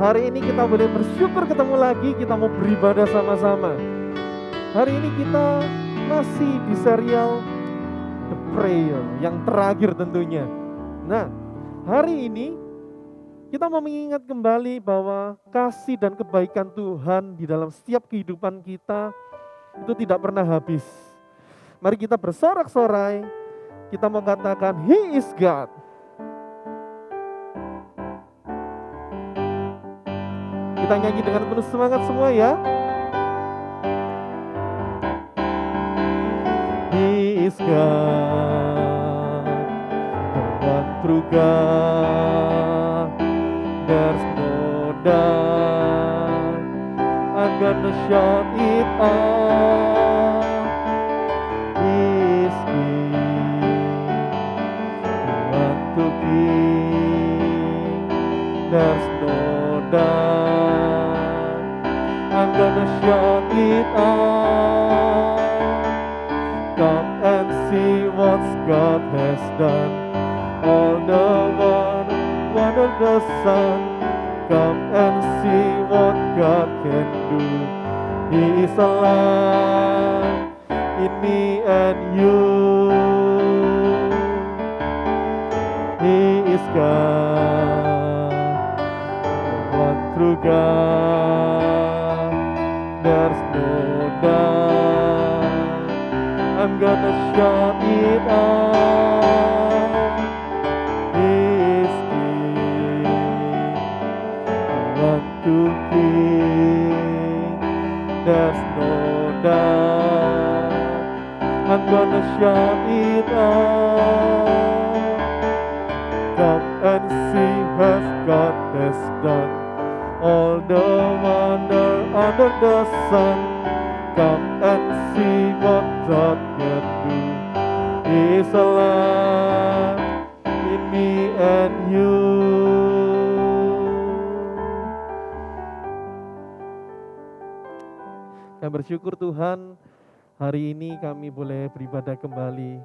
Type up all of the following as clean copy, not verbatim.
Hari ini kita boleh bersyukur ketemu lagi, kita mau beribadah sama-sama. Hari ini kita masih di serial The Prayer, yang terakhir tentunya. Nah, hari ini kita mau mengingat kembali bahwa kasih dan kebaikan Tuhan di dalam setiap kehidupan kita itu tidak pernah habis. Mari kita bersorak-sorai, kita mau katakan He is God. Kita nyanyi dengan penuh semangat semua ya. He is God, the one true God. There's no doubt, I'm gonna shout it out. He is King, the one true King. There's no doubt, I'm gonna shout it out. Come and see what God has done. All the wonder the Son. Come and see what God can do. He is alive in me and you. He is God, the one true God. There's no doubt, I'm gonna shout it out. He is King, the one true King. There's no doubt, I'm gonna shout it out. Come and see what God has done. All the wonder under the sun. Come and see what God can do. He is alive in me and you. Kami bersyukur Tuhan, hari ini kami boleh beribadah kembali.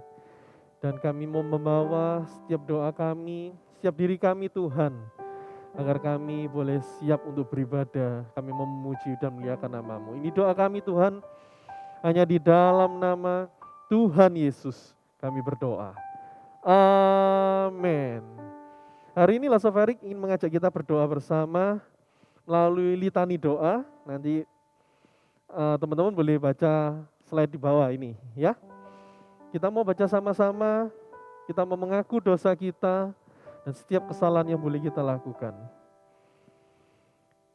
Dan kami mau membawa setiap doa kami, setiap diri kami Tuhan, agar kami boleh siap untuk beribadah. Kami memuji dan memuliakan nama-Mu. Ini doa kami Tuhan, hanya di dalam nama Tuhan Yesus kami berdoa. Amin. Hari ini Lasso Ferik ingin mengajak kita berdoa bersama melalui litani doa. Nanti teman-teman boleh baca slide di bawah ini ya. Kita mau baca sama-sama, kita mau mengaku dosa kita dan setiap kesalahan yang boleh kita lakukan.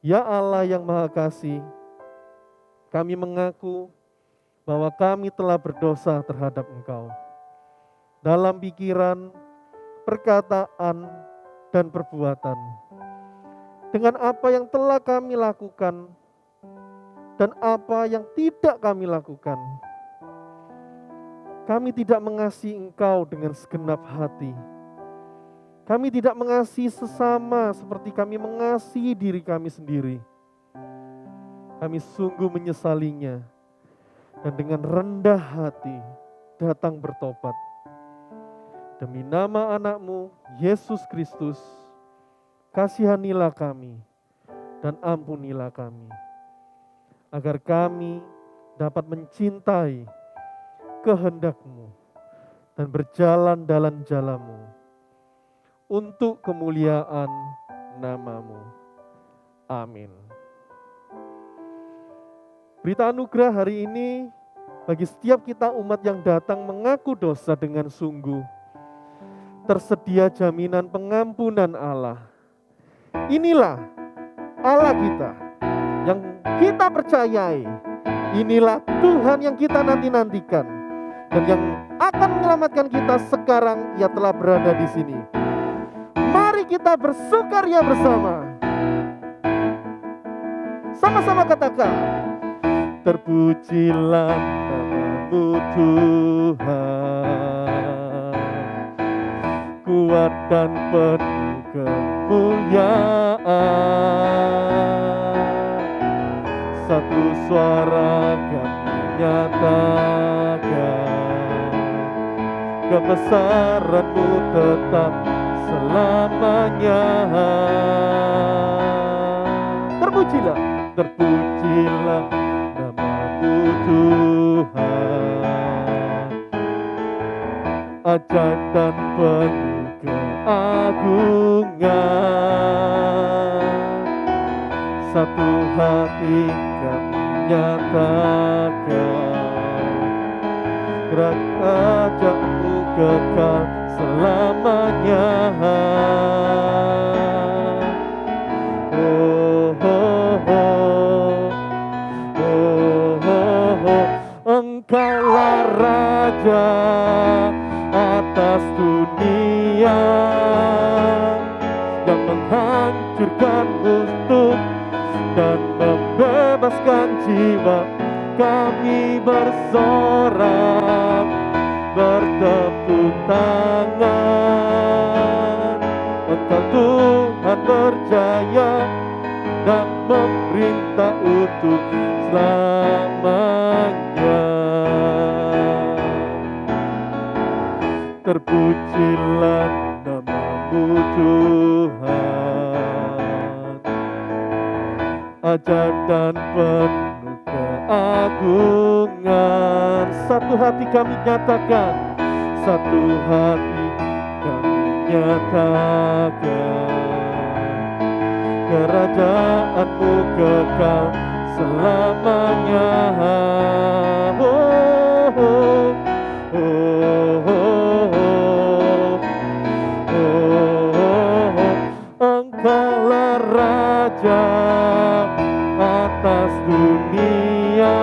Ya Allah yang Maha Kasih, kami mengaku bahwa kami telah berdosa terhadap Engkau. Dalam pikiran, perkataan, dan perbuatan. Dengan apa yang telah kami lakukan dan apa yang tidak kami lakukan. Kami tidak mengasihi Engkau dengan segenap hati. Kami tidak mengasihi sesama seperti kami mengasihi diri kami sendiri. Kami sungguh menyesalinya dan dengan rendah hati datang bertobat. Demi nama anak-Mu, Yesus Kristus, kasihanilah kami dan ampunilah kami. Agar kami dapat mencintai kehendak-Mu dan berjalan dalam jalan-Mu untuk kemuliaan nama-Mu. Amin. Berita anugerah hari ini bagi setiap kita umat yang datang mengaku dosa dengan sungguh. Tersedia jaminan pengampunan Allah. Inilah Allah kita yang kita percayai. Inilah Tuhan yang kita nanti-nantikan. Dan yang akan menyelamatkan kita sekarang, Ia telah berada di sini. Mari kita bersukaria bersama. Sama-sama katakan, terpujilah nama-Mu Tuhan, kuat dan penuh kemuliaan. Satu suara kami nyatakan, kebesaran-Mu tetap selamanya. terpujilah, terpujilah nama-Mu Tuhan. Ajaib dan penuh keagungan, satu hati kami nyatakan, kerajaan-Mu kekal selamanya. Oh, oh, oh, oh, oh, oh. Engkaulah Raja atas dunia, yang menghancurkan musuh dan membebaskan jiwa. Kami bersorak, bertepuk tangan. Engkau Tuhan berjaya dan memerintah untuk selamanya. Terpujilah nama-Mu Tuhan, ajaib dan penuh keagungan. Satu hati kami nyatakan, satu hati kami nyatakan, kerajaan-Mu kekal selamanya. Oh, oh, oh, oh, oh, oh. Engkaulah Raja atas dunia,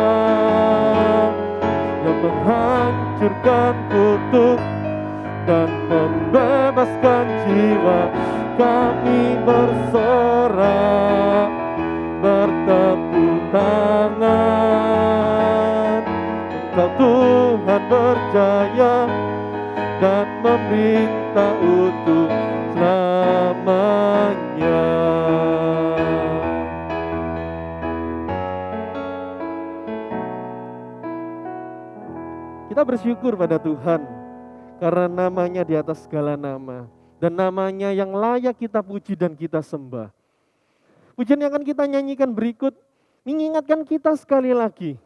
yang menghancurkan kutuk dan membebaskan jiwa. Kami bersorak, bertepuk tangan. Engkau Tuhan berjaya dan memerintah untuk selamanya. Kita bersyukur pada Tuhan karena namanya di atas segala nama, dan namanya yang layak kita puji dan kita sembah. Pujian yang akan kita nyanyikan berikut mengingatkan kita sekali lagi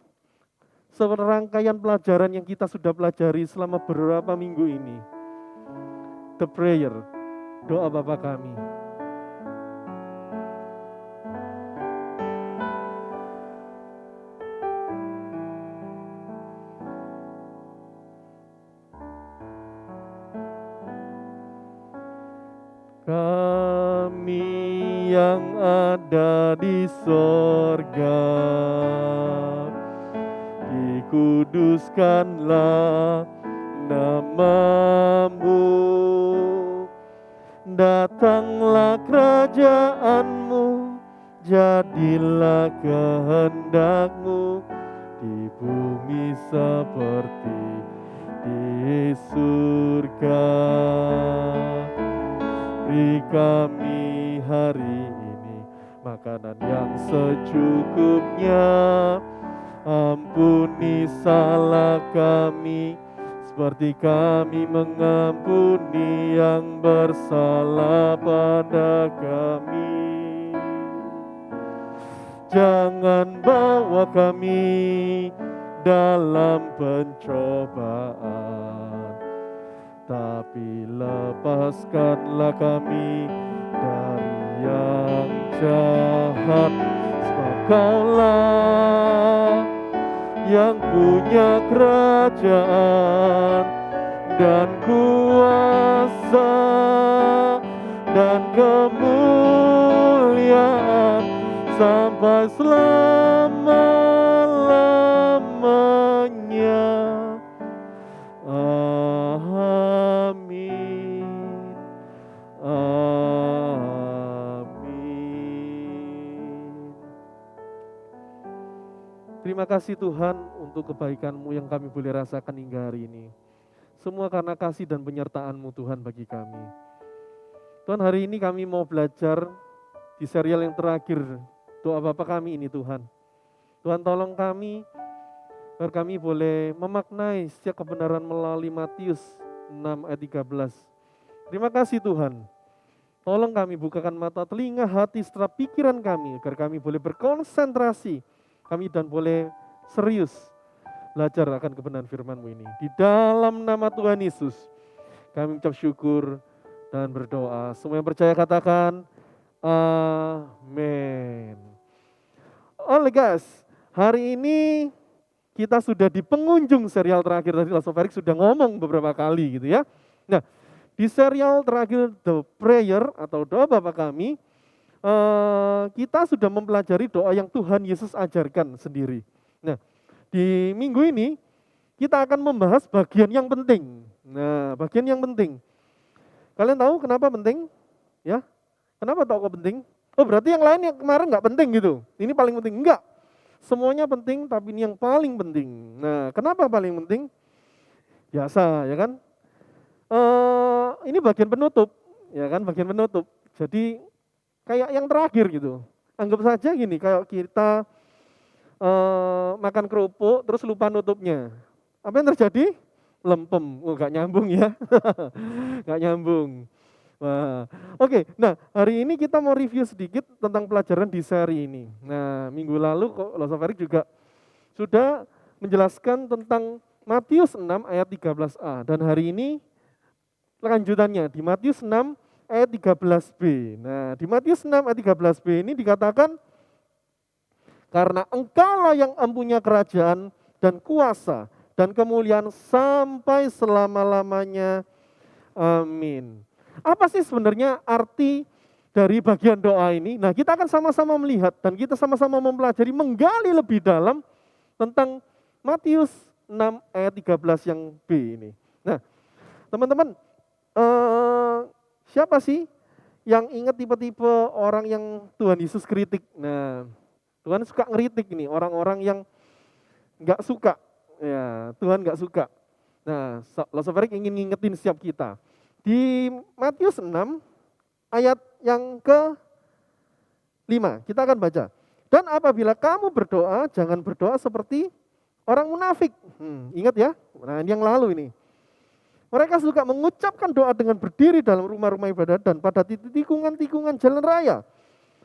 serangkaian pelajaran yang kita sudah pelajari selama beberapa minggu ini. The prayer, doa Bapa kami. Kami yang ada di sorga, dikuduskanlah nama-Mu, datanglah kerajaan-Mu, jadilah kehendak-Mu di bumi seperti di surga. Beri kami hari ini makanan yang secukupnya, ampuni salah kami seperti kami mengampuni yang bersalah pada kami. Jangan bawa kami dalam pencobaan, tapi lepaskanlah kami dari yang jahat. Sebab Kaulah yang punya kerajaan dan kuasa dan kemuliaan sampai selama-lamanya. Amin. Amin. Terima kasih Tuhan untuk kebaikan-Mu yang kami boleh rasakan hingga hari ini. Semua karena kasih dan penyertaan-Mu Tuhan bagi kami. Tuhan, hari ini kami mau belajar di serial yang terakhir, doa Bapa kami ini Tuhan. Tuhan tolong kami, agar kami boleh memaknai setiap kebenaran melalui Matius 6 ayat 13. Terima kasih Tuhan. Tolong kami bukakan mata telinga hati serta pikiran kami agar kami boleh berkonsentrasi, kami dan boleh serius belajar akan kebenaran firman-Mu ini. Di dalam nama Tuhan Yesus kami ucap syukur dan berdoa. Semua yang percaya katakan amin. Oleh guys, hari ini kita sudah di pengunjung serial terakhir, tadi Lasso Felix sudah ngomong beberapa kali gitu ya. Nah, di serial terakhir The Prayer atau doa Bapa Kami, kita sudah mempelajari doa yang Tuhan Yesus ajarkan sendiri. Nah, di minggu ini kita akan membahas bagian yang penting. Nah, bagian yang penting. Kalian tahu kenapa penting? Ya, kenapa tahu kok penting? Oh, berarti yang lain yang kemarin nggak penting gitu. Ini paling penting? Enggak. Semuanya penting, tapi ini yang paling penting. Nah, kenapa paling penting? Biasa, ya kan? Ini bagian penutup, ya kan? Bagian penutup. Jadi kayak yang terakhir gitu. Anggap saja gini, kayak kita makan kerupuk, terus lupa nutupnya. Apa yang terjadi? Lempem. Oh, gak nyambung ya. Gak nyambung. Wah, oke. Nah, hari ini kita mau review sedikit tentang pelajaran di seri ini. Nah, minggu lalu Lasso Felix juga sudah menjelaskan tentang Matius 6 ayat 13a. Dan hari ini lanjutannya di Matius 6 ayat 13b. Nah, di Matius 6 ayat 13b ini dikatakan, karena engkaulah yang mempunyai kerajaan dan kuasa dan kemuliaan sampai selama-lamanya. Amin. Apa sih sebenarnya arti dari bagian doa ini? Nah, kita akan sama-sama melihat dan kita sama-sama mempelajari, menggali lebih dalam tentang Matius 6 ayat 13 yang B ini. Nah, teman-teman, siapa sih yang ingat tipe-tipe orang yang Tuhan Yesus kritik? Nah, Tuhan suka ngeritik ini, orang-orang yang nggak suka. Ya, Tuhan nggak suka. Nah, Lasso Felix ingin ngingetin setiap kita. Di Matius 6 ayat yang ke-5, kita akan baca. Dan apabila kamu berdoa, jangan berdoa seperti orang munafik. Ingat ya, nah ini yang lalu ini. Mereka suka mengucapkan doa dengan berdiri dalam rumah-rumah ibadat dan pada tikungan-tikungan jalan raya,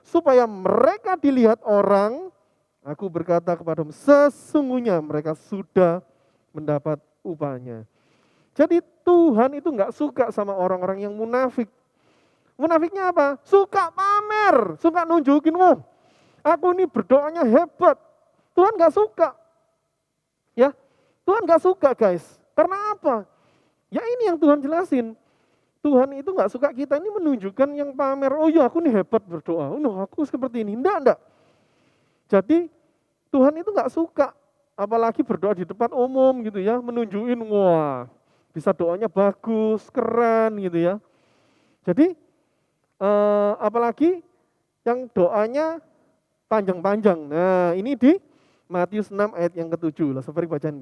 supaya mereka dilihat orang. Aku berkata kepadamu, sesungguhnya mereka sudah mendapat upahnya. Jadi Tuhan itu nggak suka sama orang-orang yang munafik. Munafiknya apa? Suka pamer, suka nunjukin, wah, aku ini berdoanya hebat. Tuhan nggak suka. Ya, Tuhan nggak suka guys. Karena apa? Ya ini yang Tuhan jelasin. Tuhan itu nggak suka kita ini menunjukkan yang pamer. Oh iya, aku ini hebat berdoa. Oh, aku seperti ini. Enggak. Jadi Tuhan itu nggak suka. Apalagi berdoa di tempat umum gitu ya. Menunjukin, wah, bisa doanya bagus, keren gitu ya. Jadi apalagi yang doanya panjang-panjang. Nah, ini di Matius 6 ayat yang ke-7. Lasso Felix bacaan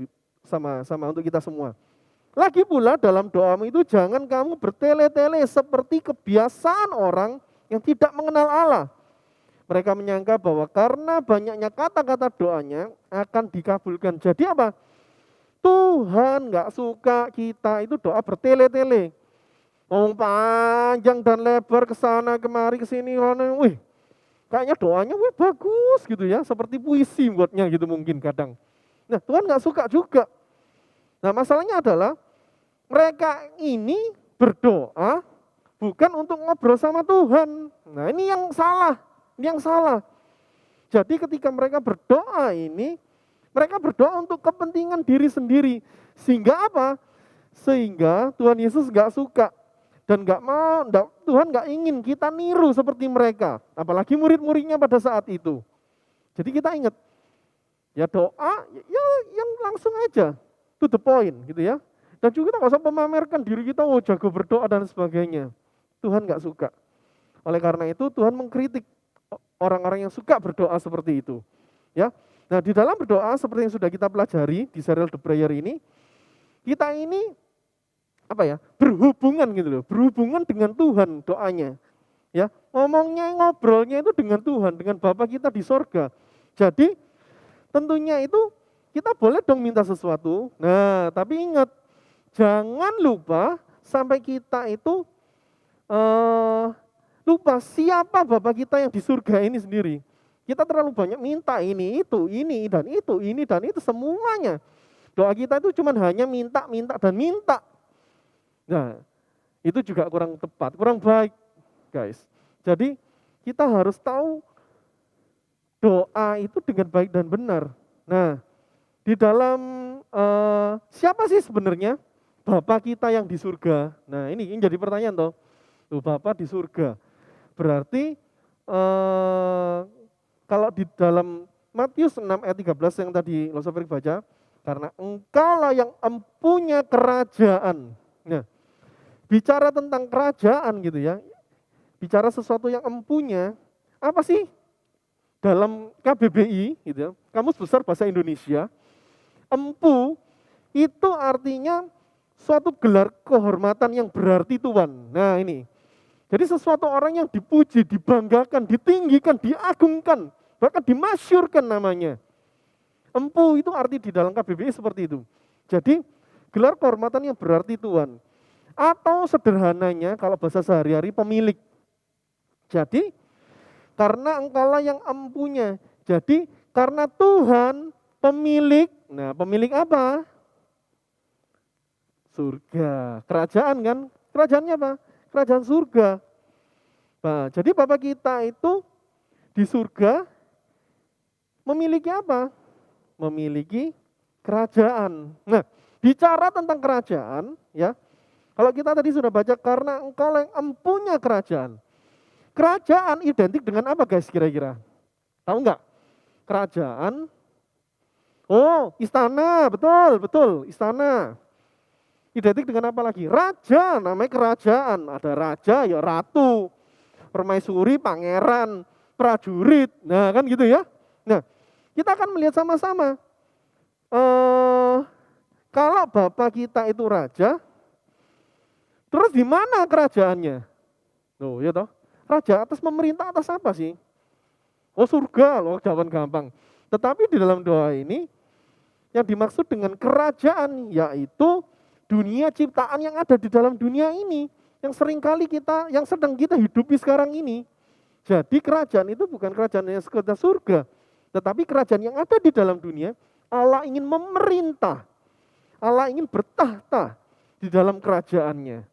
sama untuk kita semua. Lagi pula dalam doamu itu jangan kamu bertele-tele seperti kebiasaan orang yang tidak mengenal Allah. Mereka menyangka bahwa karena banyaknya kata-kata doanya akan dikabulkan. Jadi apa? Tuhan nggak suka kita itu doa bertele-tele. Ngomong panjang dan lebar ke sana kemari ke sini. Wih, kayaknya doanya bagus gitu ya, seperti puisi buatnya gitu mungkin kadang. Nah, Tuhan nggak suka juga. Nah, masalahnya adalah mereka ini berdoa bukan untuk ngobrol sama Tuhan. Nah, ini yang salah. Ini yang salah. Jadi ketika mereka berdoa ini, mereka berdoa untuk kepentingan diri sendiri. Sehingga apa? Sehingga Tuhan Yesus nggak suka. Dan nggak mau, Tuhan nggak ingin kita niru seperti mereka. Apalagi murid-muridnya pada saat itu. Jadi kita ingat, ya doa, ya yang langsung aja, to the point gitu ya. Dan juga kita nggak usah memamerkan diri kita, oh jago berdoa dan sebagainya. Tuhan nggak suka. Oleh karena itu Tuhan mengkritik orang-orang yang suka berdoa seperti itu. Ya. Nah, di dalam berdoa seperti yang sudah kita pelajari di serial The Prayer ini, kita ini berhubungan gitu loh, berhubungan dengan Tuhan doanya. Ya, ngomongnya, ngobrolnya itu dengan Tuhan, dengan Bapa kita di sorga. Jadi tentunya itu kita boleh dong minta sesuatu. Nah, tapi ingat, jangan lupa sampai kita itu lupa siapa Bapa kita yang di surga ini sendiri. Kita terlalu banyak minta ini, dan itu semuanya. Doa kita itu cuma hanya minta, minta, dan minta. Nah, itu juga kurang tepat, kurang baik, guys. Jadi, kita harus tahu doa itu dengan baik dan benar. Nah, di dalam siapa sih sebenarnya Bapa kita yang di surga? Nah, ini jadi pertanyaan toh. Tuh, Bapa di surga. Berarti kalau di dalam Matius 6 ayat 13 yang tadi Lo Sofrik baca, karena engkaulah yang empunya kerajaan. Nah, bicara tentang kerajaan gitu ya, bicara sesuatu yang empunya, apa sih? Dalam KBBI, gitu ya, Kamus Besar Bahasa Indonesia, empu itu artinya suatu gelar kehormatan yang berarti tuan. Nah ini, jadi sesuatu orang yang dipuji, dibanggakan, ditinggikan, diagungkan, bahkan dimasyurkan namanya. Empu itu arti di dalam KBBI seperti itu. Jadi gelar kehormatan yang berarti tuan. Atau sederhananya kalau bahasa sehari-hari pemilik. Jadi karena engkaulah yang empunya. Jadi karena Tuhan pemilik. Nah pemilik apa? Surga. Kerajaan kan? Kerajaannya apa? Kerajaan surga. Nah, jadi Bapa kita itu di surga memiliki apa? Memiliki kerajaan. Nah, bicara tentang kerajaan, ya. Kalau kita tadi sudah baca karena engkau yang empunya kerajaan. Kerajaan identik dengan apa guys kira-kira? Tahu nggak? Kerajaan. Oh, istana, betul, istana. Identik dengan apa lagi? Raja, namanya kerajaan. Ada raja, ya ratu. Permaisuri, pangeran, prajurit. Nah, kan gitu ya. Nah, kita akan melihat sama-sama. Kalau Bapak kita itu raja, terus di mana kerajaannya? Loh, ya toh. Raja atas memerintah atas apa sih? Oh, surga loh, jawaban gampang. Tetapi di dalam doa ini yang dimaksud dengan kerajaan yaitu dunia ciptaan yang ada di dalam dunia ini, yang seringkali kita, yang sedang kita hidupi sekarang ini. Jadi kerajaan itu bukan kerajaan yang sekedar surga, tetapi kerajaan yang ada di dalam dunia. Allah ingin memerintah, Allah ingin bertahta di dalam kerajaannya.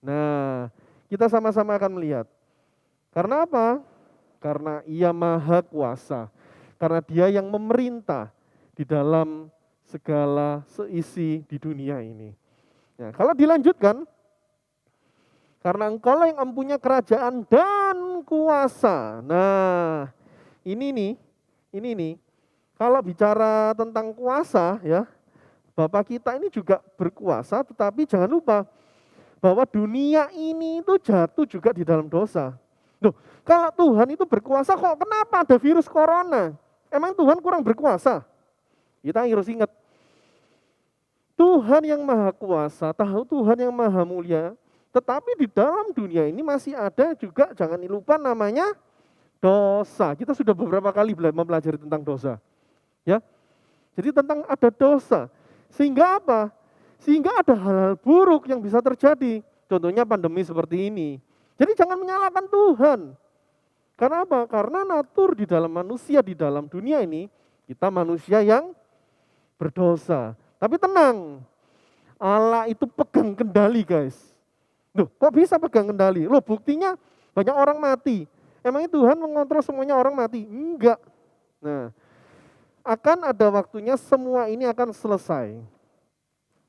Nah, kita sama-sama akan melihat. Karena apa? Karena Ia Maha Kuasa. Karena Dia yang memerintah di dalam segala seisi di dunia ini. Nah, kalau dilanjutkan, karena engkau yang empunya kerajaan dan kuasa. Nah, ini nih, kalau bicara tentang kuasa ya, Bapak kita ini juga berkuasa, tetapi jangan lupa bahwa dunia ini itu jatuh juga di dalam dosa. Loh, kalau Tuhan itu berkuasa kok kenapa ada virus corona? Emang Tuhan kurang berkuasa? Kita harus ingat, Tuhan yang maha kuasa, tahu Tuhan yang maha mulia, tetapi di dalam dunia ini masih ada juga, jangan lupa namanya dosa. Kita sudah beberapa kali mempelajari tentang dosa. Ya, jadi tentang ada dosa. Sehingga apa? Sehingga ada hal-hal buruk yang bisa terjadi. Contohnya pandemi seperti ini. Jadi jangan menyalahkan Tuhan. Karena apa? Karena natur di dalam manusia, di dalam dunia ini, kita manusia yang berdosa. Tapi tenang, Allah itu pegang kendali guys. Loh, kok bisa pegang kendali? Loh, buktinya banyak orang mati. Emangnya Tuhan mengontrol semuanya orang mati? Enggak. Nah, akan ada waktunya semua ini akan selesai.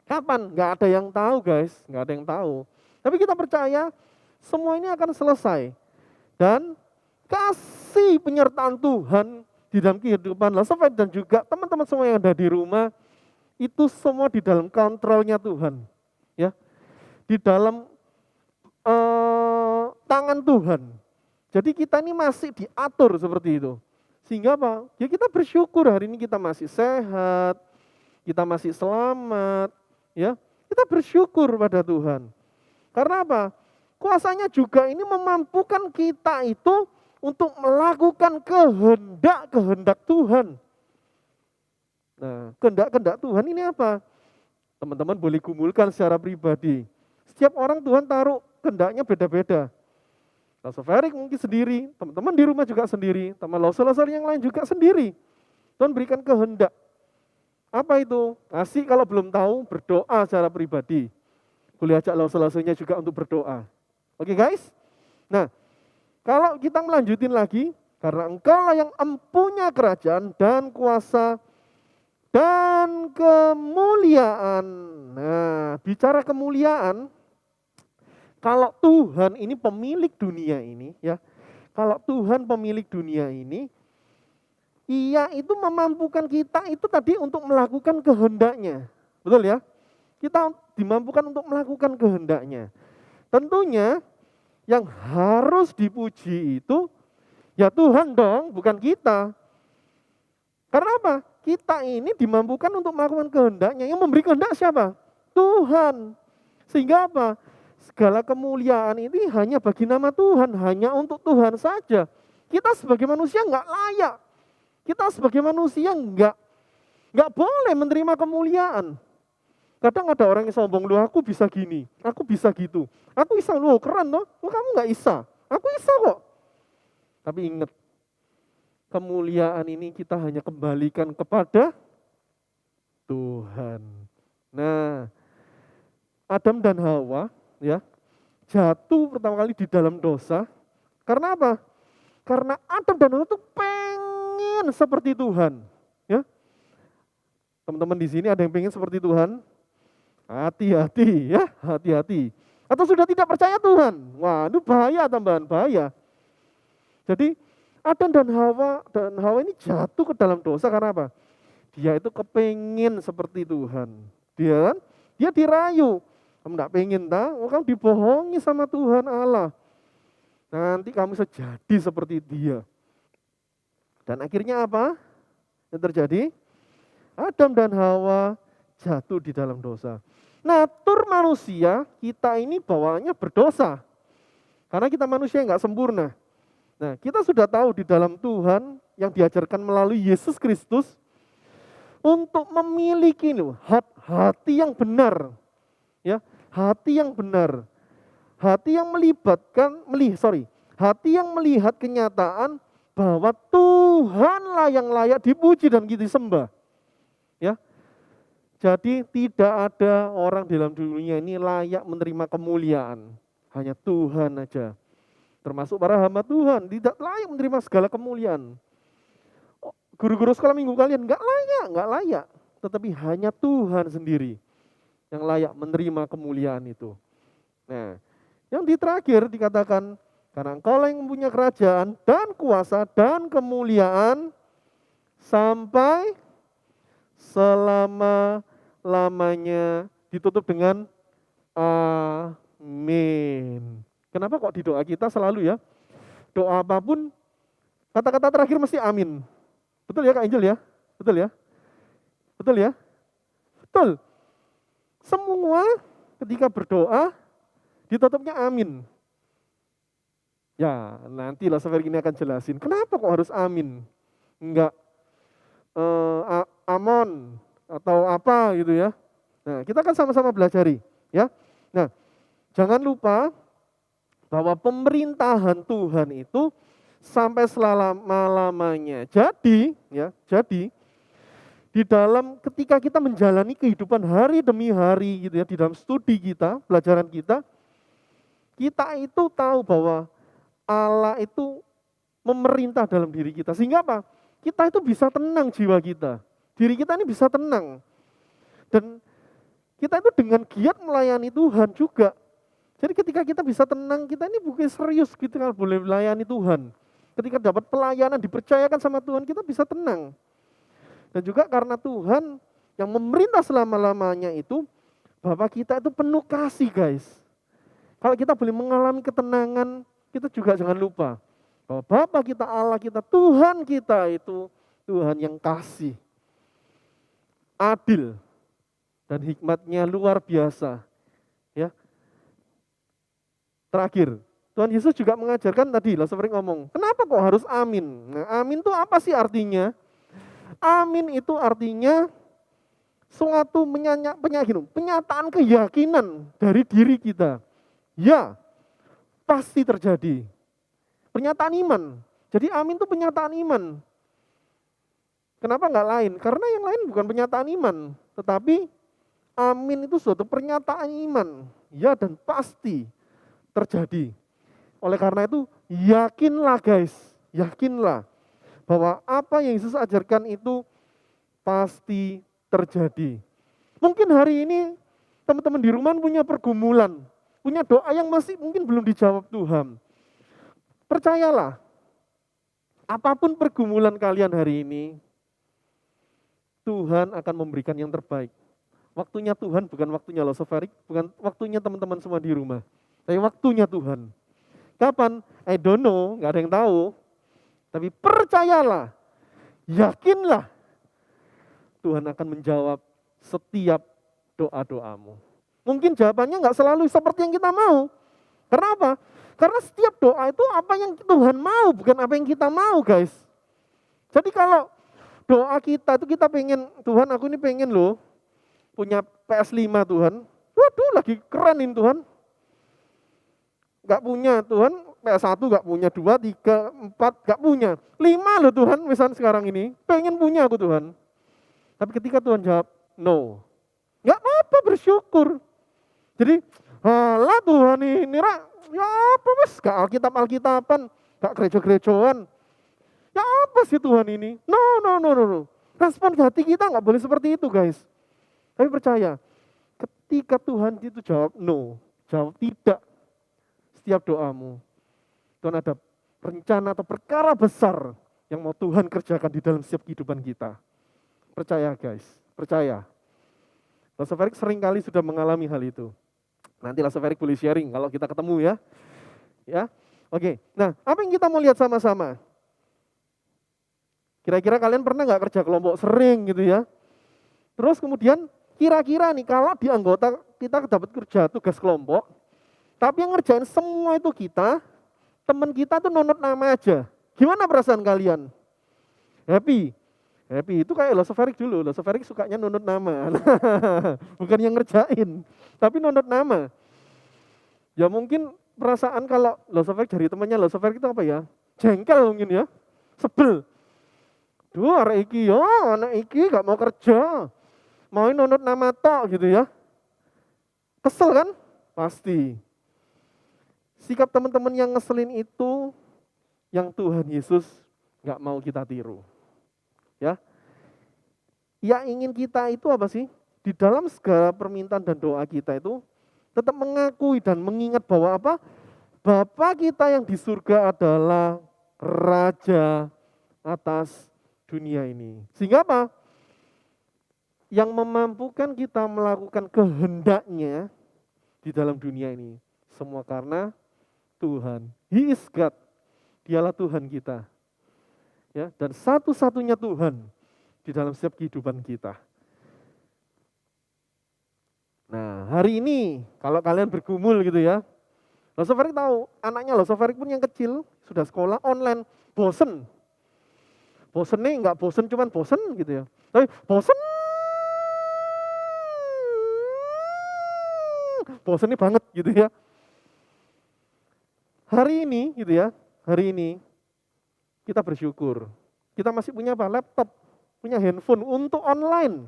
Kapan? Enggak ada yang tahu guys, enggak ada yang tahu. Tapi kita percaya semua ini akan selesai. Dan kasih penyertaan Tuhan di dalam kehidupan Lasofet dan juga teman-teman semua yang ada di rumah, itu semua di dalam kontrolnya Tuhan. Ya, di dalam tangan Tuhan. Jadi kita ini masih diatur seperti itu. Sehingga apa? Ya kita bersyukur hari ini kita masih sehat, kita masih selamat. Ya, kita bersyukur pada Tuhan. Karena apa? Kuasanya juga ini memampukan kita itu untuk melakukan kehendak Tuhan. Nah, kehendak Tuhan ini apa? Teman-teman boleh kumpulkan secara pribadi. Setiap orang Tuhan taruh kehendaknya beda-beda. Lasoferik mungkin sendiri, teman-teman di rumah juga sendiri, teman lauser-lauser yang lain juga sendiri. Tuhan berikan kehendak. Apa itu? Kasih kalau belum tahu, berdoa secara pribadi. Boleh ajak lauser-lausernya juga untuk berdoa. Oke guys? Nah, kalau kita melanjutin lagi, karena engkaulah yang empunya kerajaan dan kuasa dan kemuliaan. Nah, bicara kemuliaan, kalau Tuhan ini pemilik dunia ini, ya, kalau Tuhan pemilik dunia ini, Ia itu memampukan kita itu tadi untuk melakukan kehendaknya. Betul ya? Kita dimampukan untuk melakukan kehendaknya. Tentunya yang harus dipuji itu ya Tuhan dong, bukan kita. Karena apa? Kita ini dimampukan untuk melakukan kehendaknya. Yang memberi kehendak siapa? Tuhan. Sehingga apa? Segala kemuliaan ini hanya bagi nama Tuhan, hanya untuk Tuhan saja. Kita sebagai manusia nggak layak. Kita sebagai manusia nggak boleh menerima kemuliaan. Kadang ada orang yang sombong, lu aku bisa gini, aku bisa gitu. Aku bisa, lu keren loh, kamu nggak bisa. Aku bisa kok. Tapi ingat, kemuliaan ini kita hanya kembalikan kepada Tuhan. Nah, Adam dan Hawa ya jatuh pertama kali di dalam dosa. Karena apa? Karena Adam dan Hawa itu pengen seperti Tuhan. Ya, teman-teman di sini ada yang pengen seperti Tuhan? Hati-hati ya, hati-hati. Atau sudah tidak percaya Tuhan? Wah, itu bahaya tambahan, bahaya. Jadi Adam dan Hawa ini jatuh ke dalam dosa karena apa? Dia itu kepengen seperti Tuhan. Dia dirayu. Kamu tidak pengen tak? Oh, kamu dibohongi sama Tuhan Allah. Nanti kamu jadi seperti dia. Dan akhirnya apa yang terjadi? Adam dan Hawa jatuh di dalam dosa. Natur manusia, kita ini bawaannya berdosa. Karena kita manusia yang nggak sempurna. Nah, kita sudah tahu di dalam Tuhan yang diajarkan melalui Yesus Kristus untuk memiliki hati yang benar. Ya, hati yang benar. Hati yang hati yang melihat kenyataan bahwa Tuhanlah yang layak dipuji dan kita disembah. Ya. Jadi tidak ada orang dalam dunia ini layak menerima kemuliaan. Hanya Tuhan aja. Termasuk para hamba Tuhan tidak layak menerima segala kemuliaan. Guru-guru sekolah minggu kalian nggak layak. Tetapi hanya Tuhan sendiri yang layak menerima kemuliaan itu. Nah, yang di terakhir dikatakan, karena engkaulah yang mempunyai kerajaan dan kuasa dan kemuliaan sampai selama-lamanya, ditutup dengan amin. Kenapa kok di doa kita selalu ya, doa apapun kata-kata terakhir mesti amin. Betul ya Kak Angel ya? Betul ya? Betul ya? Betul. Semua ketika berdoa ditutupnya amin. Ya, nanti lah Safer ini akan jelasin. Kenapa kok harus amin? Enggak amon atau apa gitu ya. Nah, kita akan sama-sama belajari ya. Nah, jangan lupa bahwa pemerintahan Tuhan itu sampai selama-lamanya. Jadi di dalam ketika kita menjalani kehidupan hari demi hari gitu ya, di dalam studi kita, pelajaran kita itu tahu bahwa Allah itu memerintah dalam diri kita. Sehingga apa? Kita itu bisa tenang jiwa kita. Diri kita ini bisa tenang. Dan kita itu dengan giat melayani Tuhan juga. Jadi ketika kita bisa tenang, kita ini bukan serius gitu kalau boleh melayani Tuhan. Ketika dapat pelayanan, dipercayakan sama Tuhan, kita bisa tenang. Dan juga karena Tuhan yang memerintah selama-lamanya itu, Bapa kita itu penuh kasih guys. Kalau kita boleh mengalami ketenangan, kita juga jangan lupa bahwa Bapa kita, Allah kita, Tuhan kita itu Tuhan yang kasih, adil, dan hikmatnya luar biasa. Ya. Terakhir, Tuhan Yesus juga mengajarkan tadi, lah seperti ngomong, kenapa kok harus amin? Nah, amin itu apa sih artinya? Amin itu artinya suatu penyataan keyakinan dari diri kita. Ya, pasti terjadi. Pernyataan iman. Jadi amin itu pernyataan iman. Kenapa nggak lain? Karena yang lain bukan pernyataan iman. Tetapi amin itu suatu pernyataan iman. Ya dan pasti terjadi. Oleh karena itu yakinlah guys. Yakinlah bahwa apa yang Yesus ajarkan itu pasti terjadi. Mungkin hari ini teman-teman di rumah punya pergumulan, punya doa yang masih mungkin belum dijawab Tuhan. Percayalah, apapun pergumulan kalian hari ini, Tuhan akan memberikan yang terbaik. Waktunya Tuhan bukan waktunya Losofarik, bukan waktunya teman-teman semua di rumah. Tapi waktunya Tuhan. Kapan? I don't know, gak ada yang tahu. Tapi percayalah, yakinlah, Tuhan akan menjawab setiap doa-doamu. Mungkin jawabannya nggak selalu seperti yang kita mau. Karena apa? Karena setiap doa itu apa yang Tuhan mau, bukan apa yang kita mau guys. Jadi kalau doa kita itu kita pengen, Tuhan aku ini pengen loh, punya PS5 Tuhan. Waduh lagi kerenin Tuhan. Nggak punya Tuhan, PS1 nggak punya, 2, 3, 4 nggak punya. 5 loh Tuhan misalnya sekarang ini, pengen punya aku Tuhan. Tapi ketika Tuhan jawab, no. Nggak apa-apa bersyukur. Jadi, alah Tuhan ini, ya apa mas, gak Alkitab-Alkitaban, gak gereja-gerejoan. Ya apa sih Tuhan ini? No. Respon hati kita nggak boleh seperti itu guys. Tapi percaya, ketika Tuhan itu jawab no, jawab tidak, setiap doamu, Tuhan ada rencana atau perkara besar yang mau Tuhan kerjakan di dalam setiap kehidupan kita. Percaya guys, percaya. Losofarik seringkali sudah mengalami hal itu. Nanti Losofarik boleh sharing kalau kita ketemu ya. Ya, oke. Nah, apa yang kita mau lihat sama-sama? Kira-kira kalian pernah nggak kerja kelompok sering gitu ya? Terus kemudian kira-kira nih kalau di anggota kita dapat kerja tugas kelompok, tapi yang ngerjain semua itu kita, teman kita tuh nunut nama aja. Gimana perasaan kalian? Happy? Happy itu kayak Losofarik dulu. Losofarik sukanya nunut nama. Bukan yang ngerjain, tapi nunut nama. Ya mungkin perasaan kalau Losofarik dari temannya Losofarik itu apa ya? Jengkel mungkin ya. Sebel. Duh, arek iki ya, anak iki gak mau kerja. Mau nunut nama tok gitu ya. Kesel kan? Pasti. Sikap teman-teman yang ngeselin itu yang Tuhan Yesus gak mau kita tiru. Ya, yang ingin kita itu apa sih? Di dalam segala permintaan dan doa kita itu tetap mengakui dan mengingat bahwa apa? Bapa kita yang di surga adalah Raja atas dunia ini. Sehingga apa? Yang memampukan kita melakukan kehendaknya di dalam dunia ini. Semua karena Tuhan. He is God. Dialah Tuhan kita. Ya, dan satu-satunya Tuhan di dalam setiap kehidupan kita. Nah, hari ini kalau kalian bergumul gitu ya, Losofarik tahu, anaknya Losofarik pun yang kecil, sudah sekolah online, bosen. Bosen nih, nggak bosen, cuman bosen gitu ya. Tapi bosen nih banget gitu ya. Hari ini gitu ya, hari ini kita bersyukur. Kita masih punya apa? Laptop, punya handphone untuk online.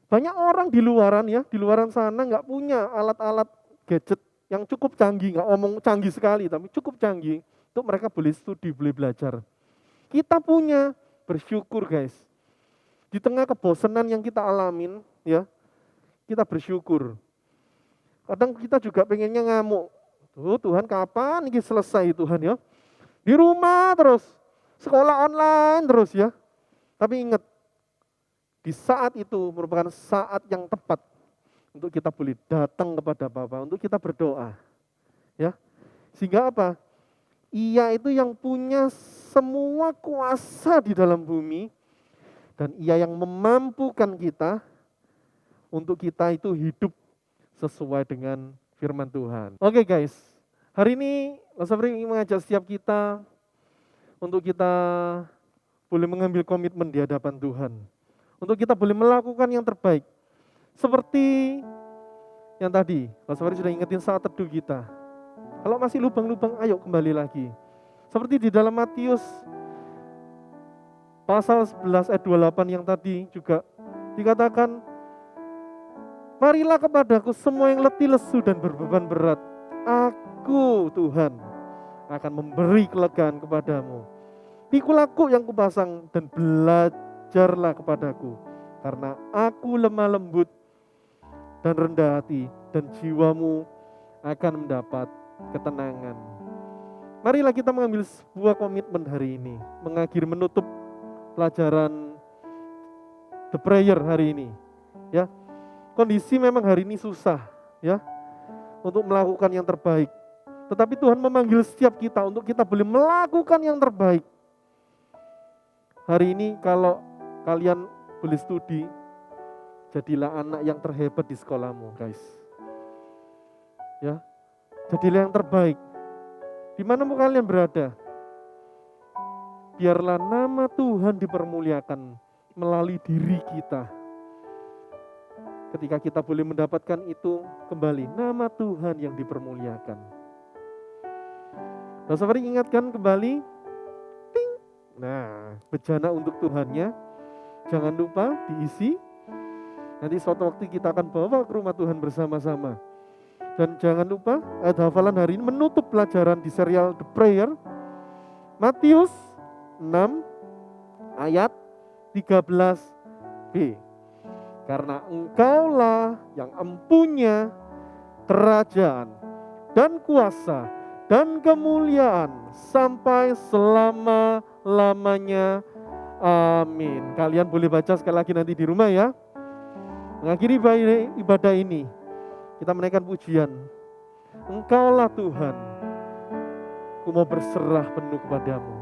Banyak orang di luaran ya, di luaran sana nggak punya alat-alat gadget yang cukup canggih, nggak omong canggih sekali, tapi cukup canggih untuk mereka boleh studi, boleh belajar. Kita punya, bersyukur guys. Di tengah kebosanan yang kita alamin, ya, kita bersyukur. Kadang kita juga pengennya ngamuk. Tuh Tuhan kapan ini selesai Tuhan ya? Di rumah terus, sekolah online terus ya. Tapi ingat, di saat itu merupakan saat yang tepat untuk kita boleh datang kepada Bapa, untuk kita berdoa. Ya. Sehingga apa? Ia itu yang punya semua kuasa di dalam bumi dan Ia yang memampukan kita untuk kita itu hidup sesuai dengan firman Tuhan. Oke guys, hari ini Losofarik ingin mengajak setiap kita untuk kita boleh mengambil komitmen di hadapan Tuhan. Untuk kita boleh melakukan yang terbaik. Seperti yang tadi, Losofarik sudah ingetin saat teduh kita. Kalau masih lubang-lubang, ayo kembali lagi. Seperti di dalam Matius pasal 11 ayat 28 yang tadi juga dikatakan, marilah kepadaku semua yang letih lesu dan berbeban berat. Aku Tuhan akan memberi kelegaan kepadamu. Pikulah yang kupasang dan belajarlah kepadaku. Karena aku lemah lembut dan rendah hati, dan jiwamu akan mendapat ketenangan. Marilah kita mengambil sebuah komitmen hari ini, mengakhiri menutup pelajaran The Prayer hari ini. Ya, kondisi memang hari ini susah, ya, untuk melakukan yang terbaik. Tetapi Tuhan memanggil setiap kita untuk kita boleh melakukan yang terbaik. Hari ini kalau kalian boleh studi, jadilah anak yang terhebat di sekolahmu, guys. Ya, jadilah yang terbaik. Dimanapun kalian berada, biarlah nama Tuhan dipermuliakan melalui diri kita. Ketika kita boleh mendapatkan itu kembali, nama Tuhan yang dipermuliakan. Nah, saudara ingatkan kembali, ting. Nah, bejana untuk Tuhannya, jangan lupa diisi. Nanti suatu waktu kita akan bawa ke rumah Tuhan bersama-sama. Dan jangan lupa ayat hafalan hari ini menutup pelajaran di serial The Prayer, Matius 6 ayat 13b. Karena engkaulah yang empunya kerajaan dan kuasa dan kemuliaan sampai selama-lamanya. Amin. Kalian boleh baca sekali lagi nanti di rumah ya. Mengakhiri ibadah ini, kita menaikkan pujian. Engkaulah Tuhan, ku mau berserah penuh kepadamu.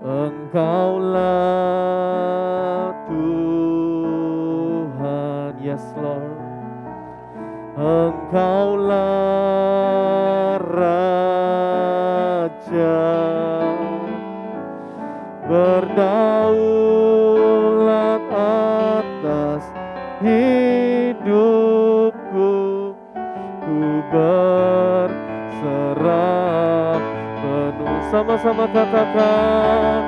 Engkaulah Tuhan, yes Lord. Engkaulah Raja, berdaulat atas hidupku, ku berserah penuh. Sama-sama katakan,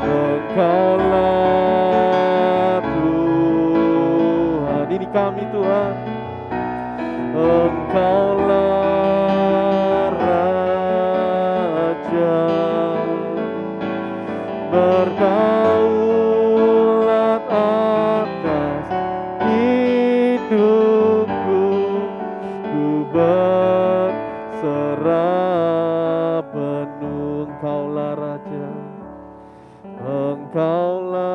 engkaulah Tuhan. Ini kami Tuhan. Engkaulah Raja, berdaulat atas hidupku, ku berserah penuh. Engkaulah Raja, engkaulah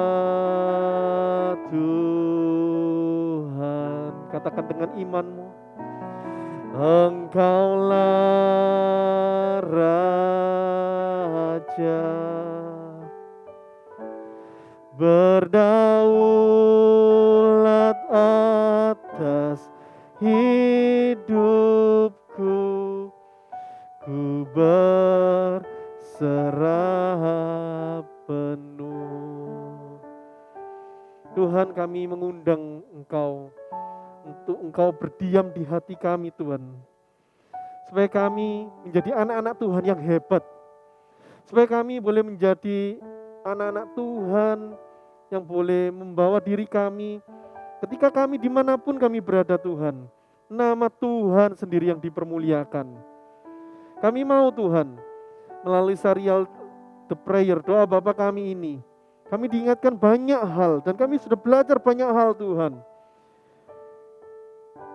Tuhan. Katakan dengan imanmu, engkaulah Raja, berdaulat atas hidupku, ku berserah penuh. Tuhan, kami mengundang Engkau untuk Engkau berdiam di hati kami Tuhan, supaya kami menjadi anak-anak Tuhan yang hebat, supaya kami boleh menjadi anak-anak Tuhan yang boleh membawa diri kami ketika kami dimanapun kami berada Tuhan, nama Tuhan sendiri yang dipermuliakan. Kami mau Tuhan, melalui serial The Prayer, doa Bapa kami ini, kami diingatkan banyak hal dan kami sudah belajar banyak hal Tuhan.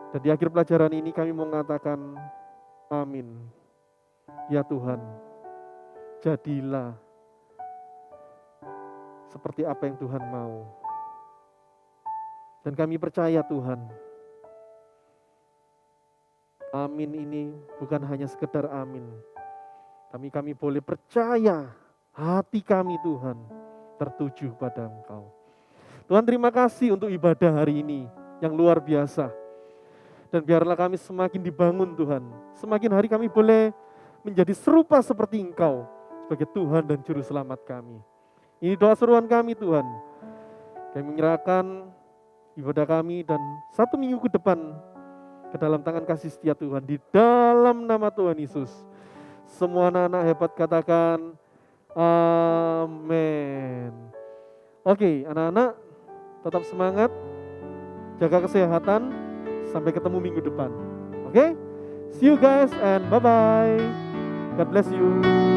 Dan di akhir pelajaran ini kami mau mengatakan amin. Ya Tuhan, jadilah seperti apa yang Tuhan mau. Dan kami percaya Tuhan, amin ini bukan hanya sekedar amin, tapi kami boleh percaya hati kami Tuhan tertuju pada Engkau. Tuhan, terima kasih untuk ibadah hari ini yang luar biasa. Dan biarlah kami semakin dibangun Tuhan, semakin hari kami boleh menjadi serupa seperti Engkau sebagai Tuhan dan Juru Selamat kami. Ini doa seruan kami Tuhan. Kami menyerahkan ibadah kami dan 1 minggu ke depan ke dalam tangan kasih setia Tuhan. Di dalam nama Tuhan Yesus. Semua anak-anak hebat katakan amin. Oke, anak-anak tetap semangat, jaga kesehatan, sampai ketemu minggu depan. Oke? See you guys and bye-bye. God bless you.